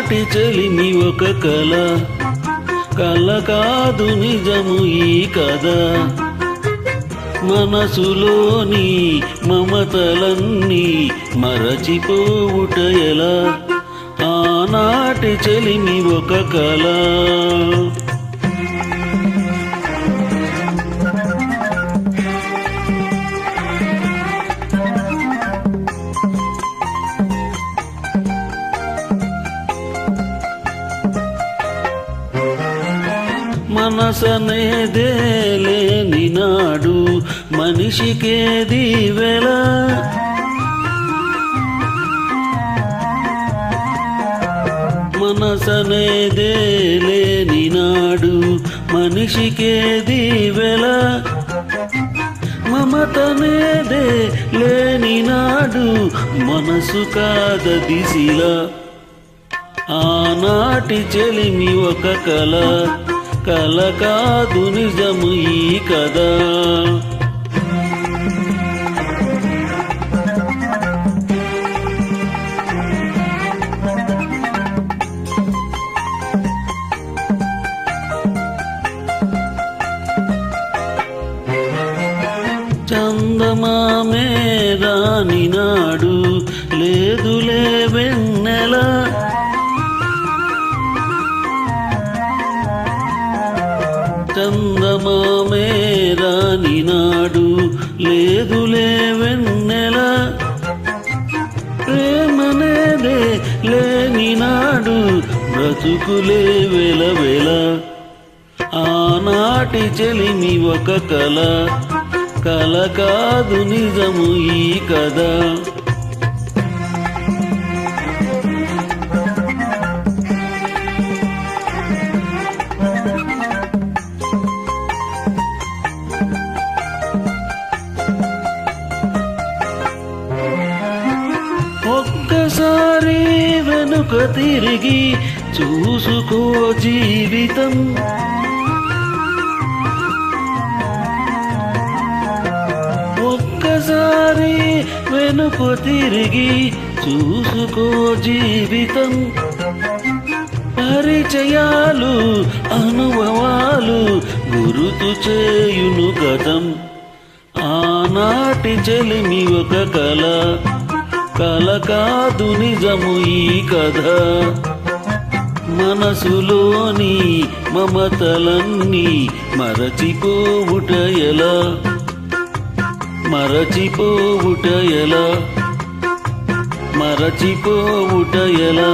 ఆనాటి చెలిమి ఒక కల, కల కాదు నిజము ఈ కథ. మనసులోని మమతలన్నీ మరచిపోవుట ఎలా, ఆనాటి చెలిమి ఒక కల. మనసనేదే లేని నాడు మనిషికేది వెల, మనసనేదే లేని నాడు మనిషికేది వెల, మమతనేదే లేని నాడు మనసు కాదది శిల. ఆనాటి చెలిమి ఒక కల, కల కాదు నిజము ఈ కథ. చందమామే రాని నాడు లేదులే వెన్నెల, చందమామే రాని నాడు లేదులే వెన్నెల, ప్రేమనేదే లేని నాడు బ్రతుకులే వెలవెల. ఆనాటి చెలిమి ఒక కల, కల కాదు నిజము ఈ కథ. ఒక్కసారి వెనుక తిరిగి చూసుకో జీవితం, ఒక్కసారి వెనుక తిరిగి చూసుకో జీవితం. పరిచయాలు అనుభవాలు గుర్తు చేయును గతం. ఆనాటి చెలిమి ఒక కల, కల కాదు నిజము ఈ కథ. మనసులోని మమతలన్నీ మరచిపోవుట ఎలా, మరచిపోవుట ఎలా, మరచిపోవుట ఎలా.